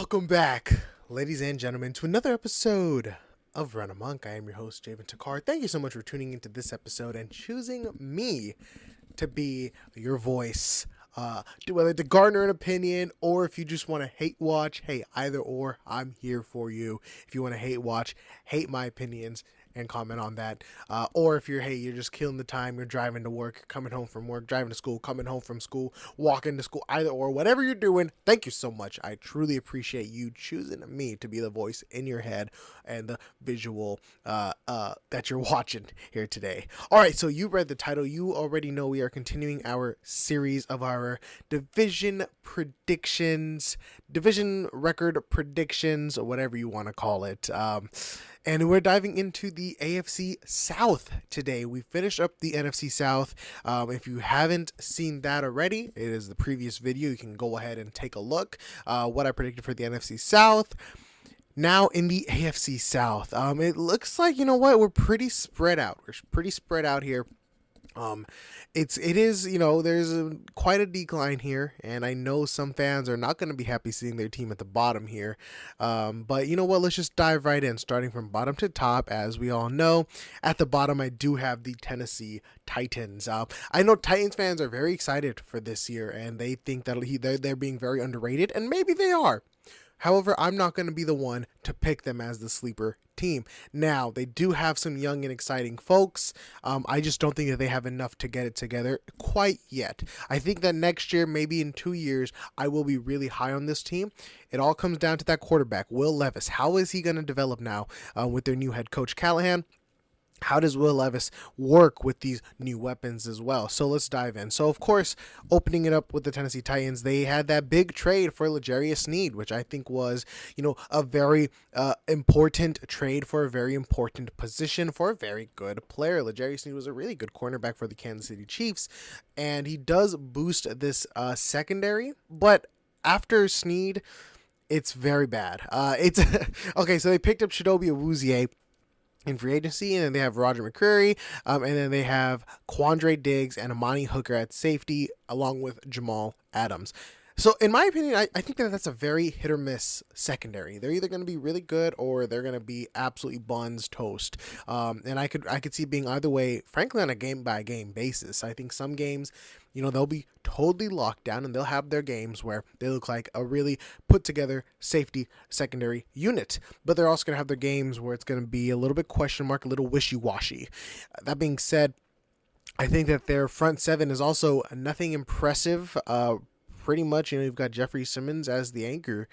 Welcome back, ladies and gentlemen, to another episode of Run Amok. I am your host, Javen Takar. Thank you so much for tuning into this episode and choosing me to be your voice. Whether to garner an opinion or if you just want to hate watch, hey, either or, I'm here for you. If you want to hate watch, hate my opinions, and comment on that. Or if you're just killing the time, you're driving to work, coming home from work, driving to school, coming home from school, walking to school, either or, whatever you're doing, thank you so much. I truly appreciate you choosing me to be the voice in your head and the visual that you're watching here today. All right, so you read the title. You already know we are continuing our series of our division predictions, division record predictions, or whatever you want to call it. And we're diving into the AFC South today. We finished up the NFC South. If you haven't seen that already, it is the previous video. You can go ahead and take a look. What I predicted for the NFC South. Now in the AFC South, it looks like, you know what, we're pretty spread out. We're pretty spread out here. It is, there's quite a decline here, and I know some fans are not going to be happy seeing their team at the bottom here. But you know what? Let's just dive right in, starting from bottom to top. As we all know, at the bottom, I do have the Tennessee Titans. I know Titans fans are very excited for this year, and they think that they're being very underrated, and maybe they are. However, I'm not going to be the one to pick them as the sleeper team. Now, they do have some young and exciting folks. I just don't think that they have enough to get it together quite yet. I think that next year, maybe in 2 years, I will be really high on this team. It all comes down to that quarterback, Will Levis. How is he going to develop now with their new head coach, Callahan? How does Will Levis work with these new weapons as well? So let's dive in. So, of course, opening it up with the Tennessee Titans, they had that big trade for L'Jarius Sneed, which I think was, a very important trade for a very important position for a very good player. L'Jarius Sneed was a really good cornerback for the Kansas City Chiefs, and he does boost this secondary. But after Sneed, it's very bad. It's okay. So they picked up Chidobe Awuzie in free agency, and then they have Roger McCreary, and then they have Quandre Diggs and Amani Hooker at safety, along with Jamal Adams. So in my opinion, I think that that's a very hit or miss secondary. They're either going to be really good or they're going to be absolutely buns toast. And I could see it being either way, frankly, on a game by game basis. I think some games, they'll be totally locked down, and they'll have their games where they look like a really put together safety secondary unit. But they're also going to have their games where it's going to be a little bit question mark, a little wishy-washy. That being said, I think that their front seven is also nothing impressive. Pretty much, you've got Jeffrey Simmons as the anchor,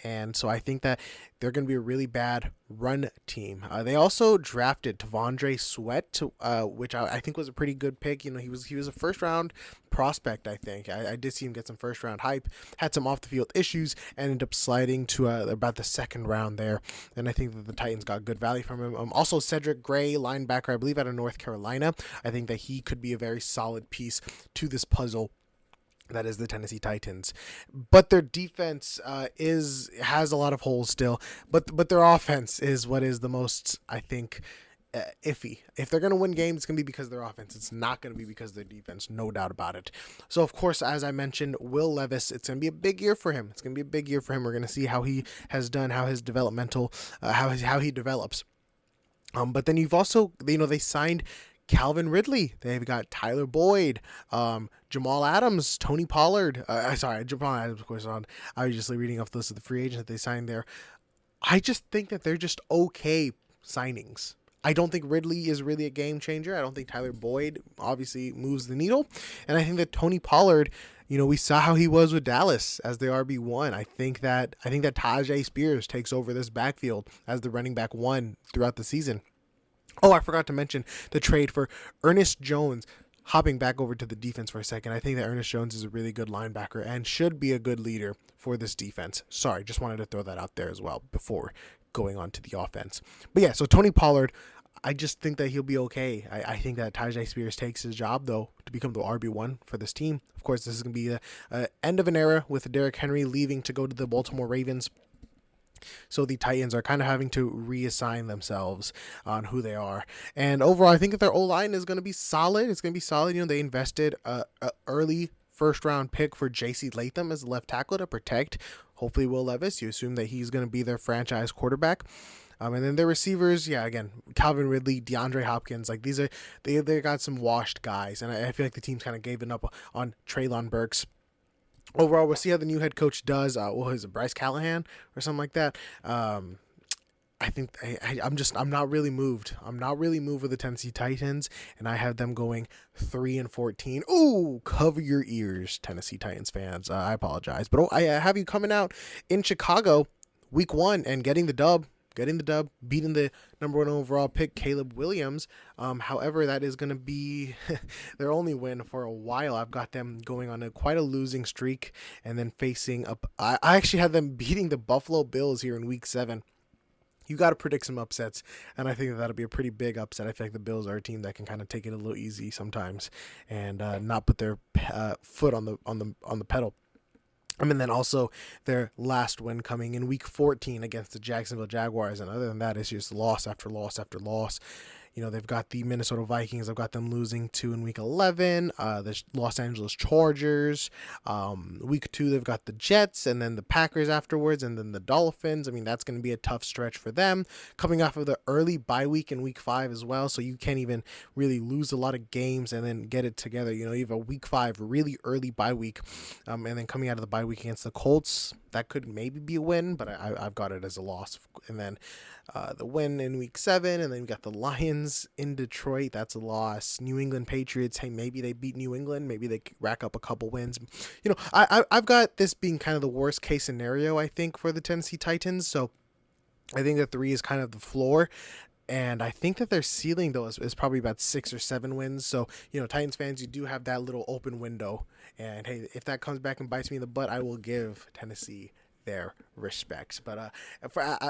and so I think that they're going to be a really bad run team. They also drafted T'Vondre Sweat, which I think was a pretty good pick. He was a first round prospect. I think I did see him get some first round hype. Had some off the field issues, and ended up sliding to about the second round there. And I think that the Titans got good value from him. Also, Cedric Gray, linebacker, I believe out of North Carolina. I think that he could be a very solid piece to this puzzle that is the Tennessee Titans. But their defense has a lot of holes still. But their offense is what is the most, I think, iffy. If they're going to win games, it's going to be because of their offense. It's not going to be because of their defense, no doubt about it. So, of course, as I mentioned, Will Levis, it's going to be a big year for him. We're going to see how he has done, how his developmental, how he develops. But then you've also, they signed Calvin Ridley. They've got Tyler Boyd, Jamal Adams, Tony Pollard. Jamal Adams, of course. I was just reading off the list of the free agents that they signed there. I just think that they're just okay signings. I don't think Ridley is really a game changer. I don't think Tyler Boyd obviously moves the needle. And I think that Tony Pollard, we saw how he was with Dallas as the RB1. I think that Tajay Spears takes over this backfield as the running back one throughout the season. Oh, I forgot to mention the trade for Ernest Jones. Hopping back over to the defense for a second, I think that Ernest Jones is a really good linebacker and should be a good leader for this defense. Sorry, just wanted to throw that out there as well before going on to the offense. But yeah, so Tony Pollard, I just think that he'll be okay. I think that Tajay Spears takes his job, though, to become the RB1 for this team. Of course, this is going to be the end of an era with Derrick Henry leaving to go to the Baltimore Ravens. So the Titans are kind of having to reassign themselves on who they are. And overall, I think that their O-line is going to be solid. It's going to be solid. They invested a early first-round pick for J.C. Latham as the left tackle to protect hopefully Will Levis. You assume that he's going to be their franchise quarterback. And then their receivers, yeah, again, Calvin Ridley, DeAndre Hopkins, like these are, they got some washed guys. And I feel like the team's kind of given up on Treylon Burks. Overall, we'll see how the new head coach does. What is it, Bryce Callahan or something like that? I think I'm not really moved. I'm not really moved with the Tennessee Titans, and I have them going 3-14. Ooh, cover your ears, Tennessee Titans fans. I apologize, but I have you coming out in Chicago, week 1, and getting the dub, beating the number 1 overall pick, Caleb Williams. However, that is going to be their only win for a while. I've got them going on quite a losing streak, and then facing up. I actually had them beating the Buffalo Bills here in week 7. You got to predict some upsets, and I think that'll be a pretty big upset. I feel like the Bills are a team that can kind of take it a little easy sometimes, and not put their foot on the pedal. And then also their last win coming in week 14 against the Jacksonville Jaguars, and other than that, it's just loss after loss after loss. You know, they've got the Minnesota Vikings. I've got them losing 2 in week 11. The Los Angeles Chargers. Week 2, they've got the Jets, and then the Packers afterwards, and then the Dolphins. I mean, that's going to be a tough stretch for them. Coming off of the early bye week in week 5 as well, so you can't even really lose a lot of games and then get it together. You know, you have a week 5 really early bye week, and then coming out of the bye week against the Colts, that could maybe be a win, but I've got it as a loss. And then the win in week 7, and then we got the Lions in Detroit. That's a loss. New England Patriots, hey, maybe they beat New England. Maybe they rack up a couple wins. You know, I've got this being kind of the worst case scenario, I think, for the Tennessee Titans. So I think that 3 is kind of the floor. And I think that their ceiling, though, is probably about 6 or 7 wins. So, you know, Titans fans, you do have that little open window. And, hey, if that comes back and bites me in the butt, I will give Tennessee their respects. But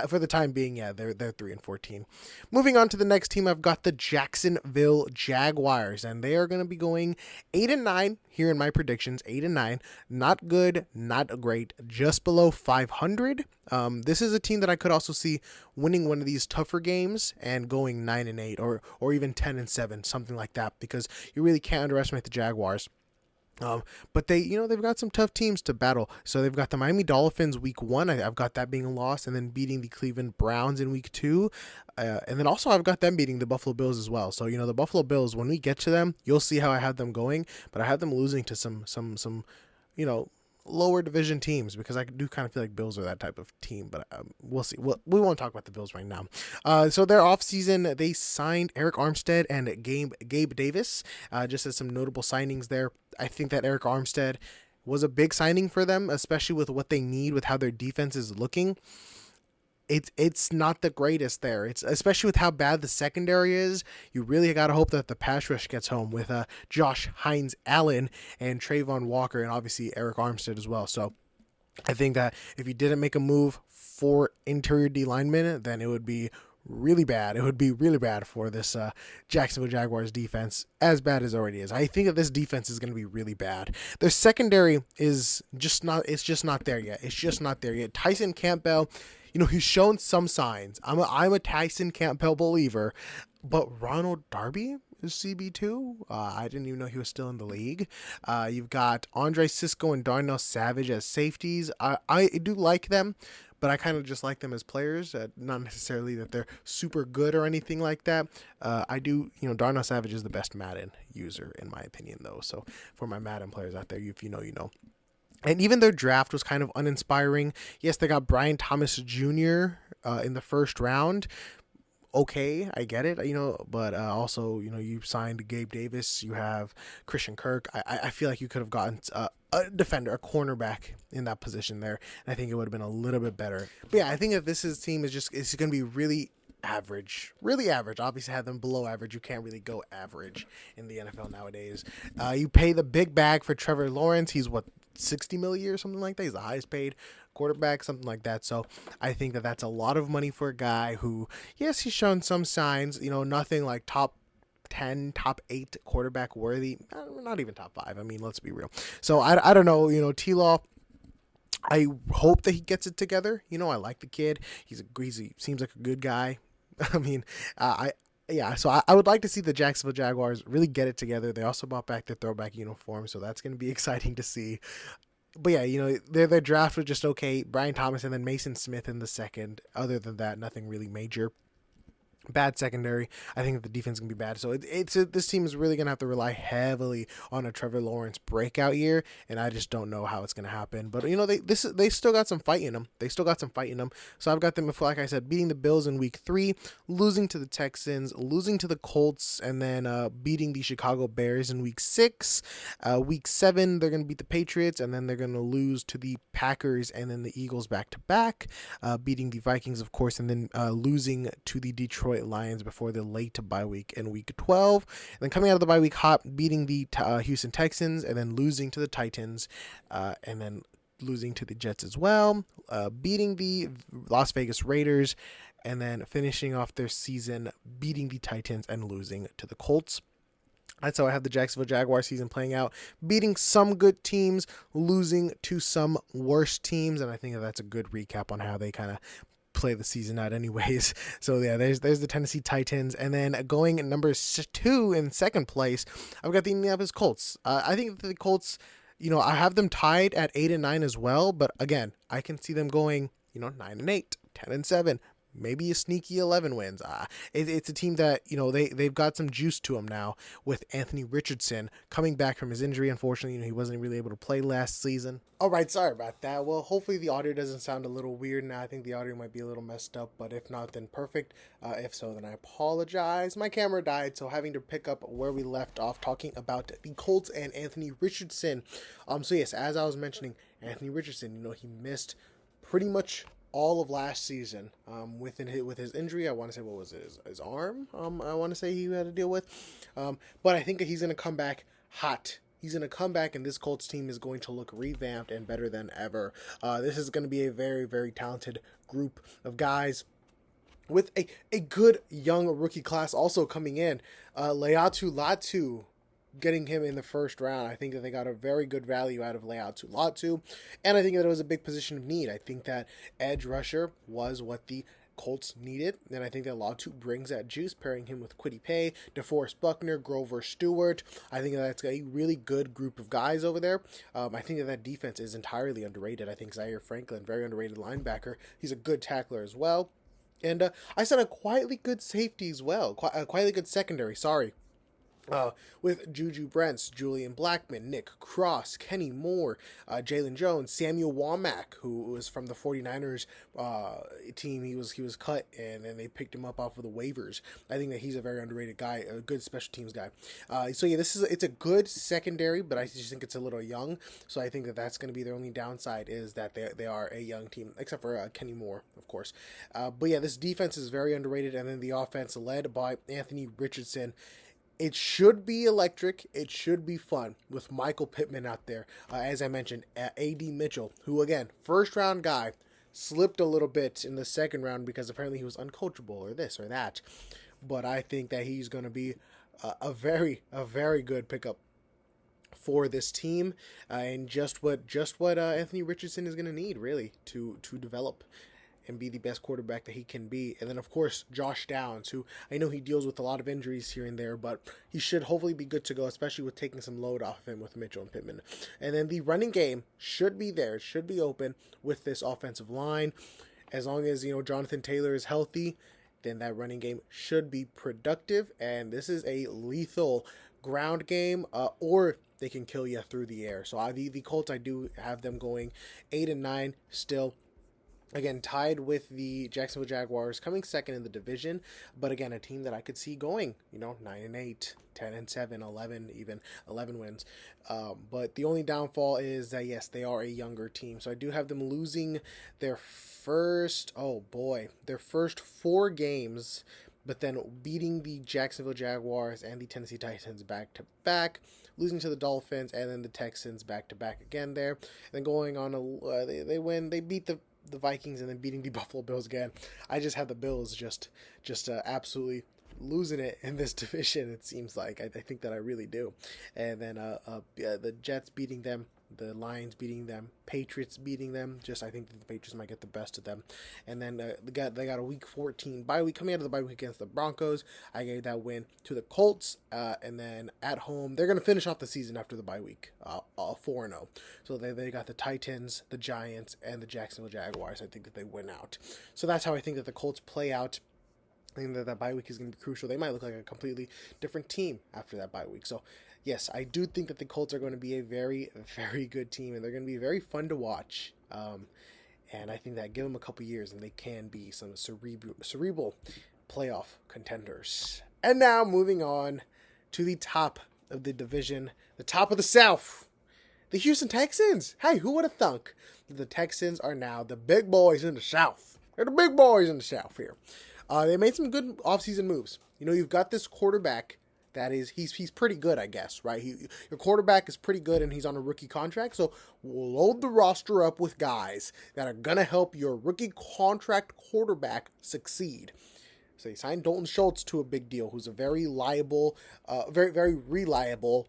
for the time being, yeah, they're 3-14. Moving on to the next team, I've got the Jacksonville Jaguars, and they are going to be going 8-9 here in my predictions. 8-9, not good, not great, just below 500. This is a team that I could also see winning one of these tougher games and going 9-8 or even 10-7, something like that, because you really can't underestimate the Jaguars. But they've got some tough teams to battle. So they've got the Miami Dolphins week 1. I've got that being a loss, and then beating the Cleveland Browns in week 2. And then also I've got them beating the Buffalo Bills as well. So, you know, the Buffalo Bills, when we get to them, you'll see how I have them going, but I have them losing to some, you know, lower division teams, because I do kind of feel like Bills are that type of team, but we'll see. We won't talk about the Bills right now. So their offseason, they signed Eric Armstead and Gabe Davis, just as some notable signings there. I think that Eric Armstead was a big signing for them, especially with what they need, with how their defense is looking. It's not the greatest there. It's especially with how bad the secondary is. You really got to hope that the pass rush gets home with Josh Hines Allen and Trayvon Walker, and obviously Eric Armstead as well. So I think that if you didn't make a move for interior D linemen, then it would be really bad. It would be really bad for this Jacksonville Jaguars defense, as bad as it already is. I think that this defense is going to be really bad. Their secondary is just not there yet. It's just not there yet. Tyson Campbell, you know, he's shown some signs. I'm a Tyson Campbell believer, but Ronald Darby is CB2. I didn't even know he was still in the league. You've got Andre Sisco and Darnell Savage as safeties. I do like them, but I kind of just like them as players, not necessarily that they're super good or anything like that. I do, you know, Darnell Savage is the best Madden user, in my opinion, though. So for my Madden players out there, if you know, you know. And even their draft was kind of uninspiring. Yes, they got Brian Thomas Jr. In the first round. Okay, I get it, you know, but also, you know, you signed Gabe Davis, you have Christian Kirk. I feel like you could have gotten a defender, a cornerback in that position there, and I think it would have been a little bit better. But yeah, I think that this team is going to be really average. Obviously, have them below average. You can't really go average in the NFL nowadays. You pay the big bag for Trevor Lawrence. He's what, $60 million a year, something like that. He's the highest paid quarterback, something like that. So I think that that's a lot of money for a guy who, yes, he's shown some signs, you know, nothing like top 10, top 8 quarterback worthy, not even top 5. I mean, let's be real. So I don't know, you know, T-Law, I hope that he gets it together. You know, I like the kid. He seems like a good guy. I mean, so I would like to see the Jacksonville Jaguars really get it together. They also brought back their throwback uniform, so that's going to be exciting to see. but yeah, their draft was just okay. Brian Thomas and then Mason Smith in the second. Other than that, nothing really major. Bad secondary. I think the defense can be bad. So this team is really gonna have to rely heavily on a Trevor Lawrence breakout year, and I just don't know how it's gonna happen. But they still got some fight in them. So I've got them, like I said, beating the Bills in week 3, losing to the Texans, losing to the Colts, and then beating the Chicago Bears in week 6. Week 7 they're gonna beat the Patriots, and then they're gonna lose to the Packers and then the Eagles back to back, beating the Vikings of course, and then losing to the Detroit Lions before the late bye week in week 12, and then coming out of the bye week hot, beating the Houston Texans, and then losing to the Titans, and then losing to the Jets as well, beating the Las Vegas Raiders, and then finishing off their season beating the Titans and losing to the Colts. That's how I have the Jacksonville Jaguars season playing out, beating some good teams, losing to some worse teams, and I think that's a good recap on how they kind of play the season out anyways. So yeah, there's the Tennessee Titans, and then going at number 2 in second place, I've got the Indianapolis Colts. I think the Colts, I have them tied at 8-9 as well, but again, I can see them going, 9-8, 10-7, maybe a sneaky 11 wins. It's a team that, they've got some juice to them now with Anthony Richardson coming back from his injury. Unfortunately, he wasn't really able to play last season. All right, sorry about that. Well, hopefully the audio doesn't sound a little weird now. I think the audio might be a little messed up, but if not, then perfect. If so, then I apologize. My camera died, so having to pick up where we left off talking about the Colts and Anthony Richardson. So yes, as I was mentioning, Anthony Richardson, he missed pretty much all of last season with his injury. I want to say, what was it, his arm? I want to say he had to deal with. But I think that he's going to come back hot. He's going to come back, and this Colts team is going to look revamped and better than ever. This is going to be a very, very talented group of guys with a good young rookie class also coming in. Leatu Latu, getting him in the first round. I think that they got a very good value out of Leatu Latu, and I think that it was a big position of need. I think that edge rusher was what the Colts needed, and I think that Latu brings that juice, pairing him with Kwity Paye, DeForest Buckner, Grover Stewart. I think that's a really good group of guys over there. I think that defense is entirely underrated. I think Zaire Franklin, very underrated linebacker. He's a good tackler as well. And I said a quietly good safety as well. Quietly good secondary, sorry. With Juju Brents, Julian Blackman, Nick Cross, Kenny Moore, Jalen Jones, Samuel Womack, who was from the 49ers team. He was cut, and then they picked him up off of the waivers. I think that he's a very underrated guy, a good special teams guy. So yeah, it's a good secondary, but I just think it's a little young. So I think that that's going to be their only downside, is that they are a young team, except for Kenny Moore, of course. But yeah, this defense is very underrated, and then the offense led by Anthony Richardson. It should be electric. It should be fun with Michael Pittman out there. As I mentioned, A.D. Mitchell, who, again, first-round guy, slipped a little bit in the second round because apparently he was uncoachable or this or that. But I think that he's going to be a very good pickup for this team, and just what Anthony Richardson is going to need, really, to develop and be the best quarterback that he can be. And then, of course, Josh Downs, who I know he deals with a lot of injuries here and there, but he should hopefully be good to go, especially with taking some load off of him with Mitchell and Pittman. And then the running game should be there. It should be open with this offensive line. As long as, Jonathan Taylor is healthy, then that running game should be productive. And this is a lethal ground game, or they can kill you through the air. So the Colts, I do have them going 8-9 still. Again, tied with the Jacksonville Jaguars, coming second in the division, but again, a team that I could see going, 9-8, 10-7, 11 wins. But the only downfall is that, yes, they are a younger team. So I do have them losing their first 4 games, but then beating the Jacksonville Jaguars and the Tennessee Titans back to back, losing to the Dolphins and then the Texans back to back again there. And then going on, they beat the Vikings and then beating the Buffalo Bills again. I just have the Bills just absolutely losing it in this division, it seems like. I think that I really do. And then the Jets beating them the Lions beating them, Patriots beating them. Just I think that the Patriots might get the best of them. And then they got a Week 14 bye week coming out of the bye week against the Broncos. I gave that win to the Colts, and then at home they're going to finish off the season after the bye week, 4-0. So they got the Titans, the Giants, and the Jacksonville Jaguars. I think that they win out. So that's how I think that the Colts play out. I think that bye week is going to be crucial. They might look like a completely different team after that bye week. So, yes, I do think that the Colts are going to be a very, very good team, and they're going to be very fun to watch. And I think that give them a couple years, and they can be some cerebral playoff contenders. And now moving on to the top of the division, the top of the South, the Houston Texans. Hey, who would have thunk that the Texans are now the big boys in the South? They're the big boys in the South here. They made some good offseason moves. You know, you've got this quarterback that is, he's pretty good, I guess, right? Your quarterback is pretty good, and he's on a rookie contract, so we'll load the roster up with guys that are going to help your rookie contract quarterback succeed. So they signed Dalton Schultz to a big deal, who's a very reliable, very reliable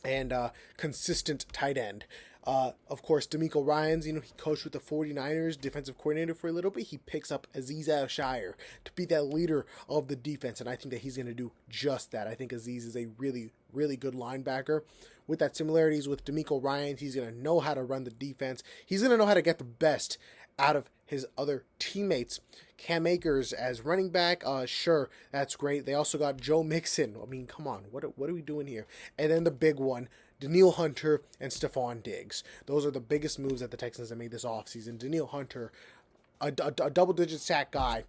and consistent tight end. Of course, DeMeco Ryans, he coached with the 49ers, defensive coordinator for a little bit. He picks up Azeez Al-Shire to be that leader of the defense, and I think that he's going to do just that. I think Azeez is a really, really good linebacker. With that similarities with DeMeco Ryans, he's going to know how to run the defense. He's going to know how to get the best out of his other teammates. Cam Akers as running back, sure, that's great. They also got Joe Mixon. I mean, come on, what are we doing here? And then the big one, Danielle Hunter and Stephon Diggs. Those are the biggest moves that the Texans have made this offseason. Danielle Hunter, a double-digit sack guy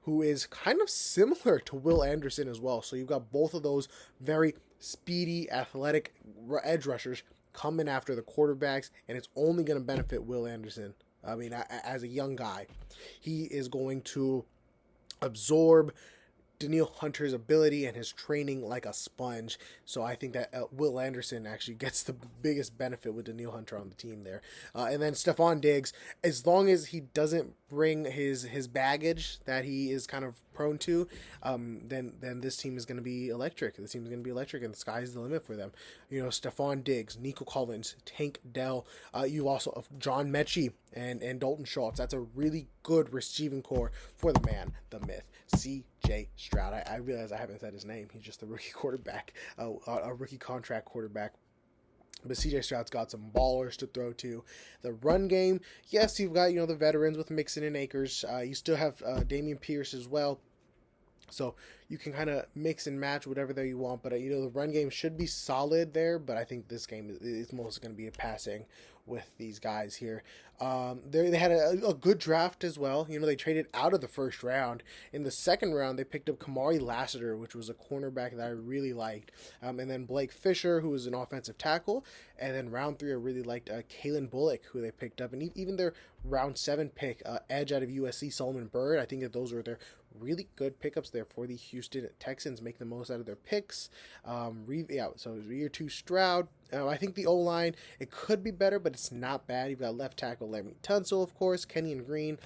who is kind of similar to Will Anderson as well. So you've got both of those very speedy, athletic edge rushers coming after the quarterbacks, and it's only going to benefit Will Anderson. I mean, as a young guy, he is going to absorb Danielle Hunter's ability and his training like a sponge. So I think that Will Anderson actually gets the biggest benefit with Danielle Hunter on the team there. And then Stephon Diggs, as long as he doesn't bring his baggage that he is kind of prone to, then this team is going to be electric. This team is going to be electric, and the sky's the limit for them. You know, Stephon Diggs, Nico Collins, Tank Dell. You also have John Mechie and Dalton Schultz. That's a really good receiving core for the man, the myth, C.J. Stroud. I realize I haven't said his name. He's just a rookie quarterback, a rookie contract quarterback. But C.J. Stroud's got some ballers to throw to. The run game, yes, you've got, the veterans with Mixon and Akers. You still have Dameon Pierce as well. So you can kind of mix and match whatever there you want. But, the run game should be solid there. But I think this game is mostly going to be a passing with these guys here. They had a good draft as well. They traded out of the first round. In the second round, they picked up Kamari Lassiter, which was a cornerback that I really liked. And then Blake Fisher, who was an offensive tackle. And then round 3, I really liked Kalen Bullock, who they picked up. And even their round 7 pick, edge out of USC, Solomon Byrd, I think that those were their really good pickups there for the Houston Texans. Make the most out of their picks. So it was year 2 Stroud. I think the O-line, it could be better, but it's not bad. You've got left tackle Laremy Tunsil, of course, Kenyon Green,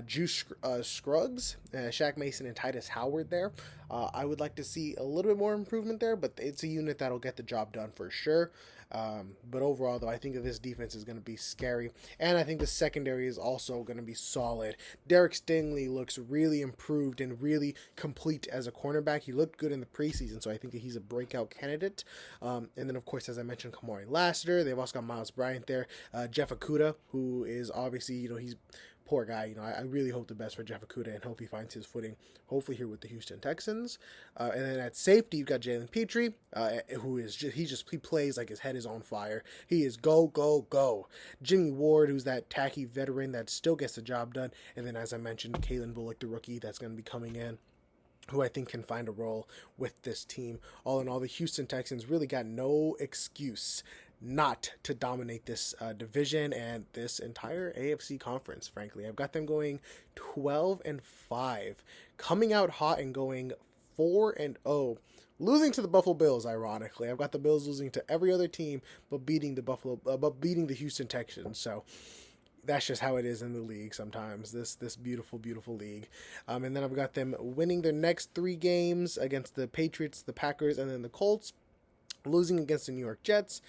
Juice Scruggs, Shaq Mason, and Titus Howard there. I would like to see a little bit more improvement there, but it's a unit that'll get the job done for sure. But overall, though, I think that this defense is going to be scary, and I think the secondary is also going to be solid. Derek Stingley looks really improved and really complete as a cornerback. He looked good in the preseason, so I think that he's a breakout candidate. And then, of course, as I mentioned, Kamari Lassiter. They've also got Miles Bryant there. Jeff Okudah, who is obviously, he's poor guy. I really hope the best for Jeff Okudah and hope he finds his footing, hopefully here with the Houston Texans. And then at safety, you've got Jalen Petrie, who is he plays like his head is on fire. He is go, go, go. Jimmy Ward, who's that tacky veteran that still gets the job done. And then, as I mentioned, Kalen Bullock, the rookie that's going to be coming in, who I think can find a role with this team. All in all, the Houston Texans really got no excuse not to dominate this division and this entire AFC conference, frankly. I've got them going 12-5, coming out hot and going 4-0, losing to the Buffalo Bills, ironically. I've got the Bills losing to every other team but beating the Houston Texans. So that's just how it is in the league sometimes, this beautiful, beautiful league. And then I've got them winning their next 3 games against the Patriots, the Packers, and then the Colts. losing against the New York Jets,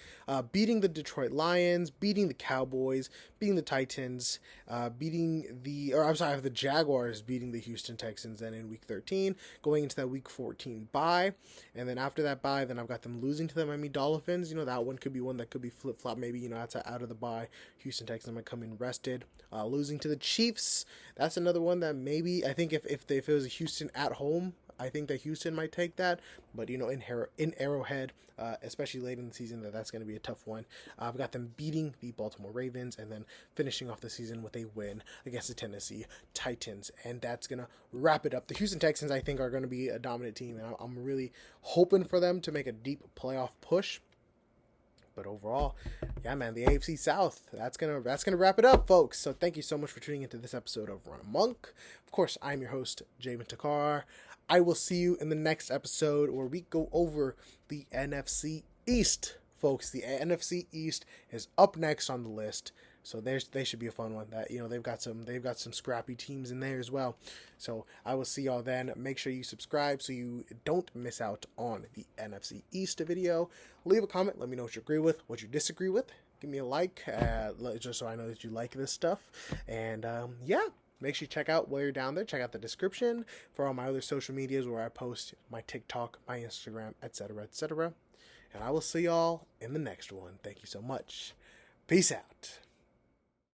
beating the Detroit Lions, beating the Cowboys, beating the Titans, the Jaguars beating the Houston Texans then in week 13, going into that week 14 bye. And then after that bye, then I've got them losing to the Miami Dolphins. That one could be one that could be flip-flop. Maybe, outside out of the bye, Houston Texans might come in rested. Losing to the Chiefs, that's another one that maybe, I think if it was a Houston at home, I think that Houston might take that, but in Arrowhead, especially late in the season, that's going to be a tough one. I've got them beating the Baltimore Ravens and then finishing off the season with a win against the Tennessee Titans, and that's going to wrap it up. The Houston Texans, I think, are going to be a dominant team, and I'm really hoping for them to make a deep playoff push. But overall, yeah, man, the AFC South, that's gonna wrap it up, folks. So thank you so much for tuning into this episode of Run Amok. Of course, I'm your host, Javen Takar. I will see you in the next episode where we go over the NFC East, folks. The NFC East is up next on the list, so they should be a fun one. That they've got some scrappy teams in there as well. So I will see y'all then. Make sure you subscribe so you don't miss out on the NFC East video. Leave a comment. Let me know what you agree with, what you disagree with. Give me a like, just so I know that you like this stuff. And yeah. Make sure you check out while you're down there. Check out the description for all my other social medias where I post my TikTok, my Instagram, etc., etc. And I will see y'all in the next one. Thank you so much. Peace out.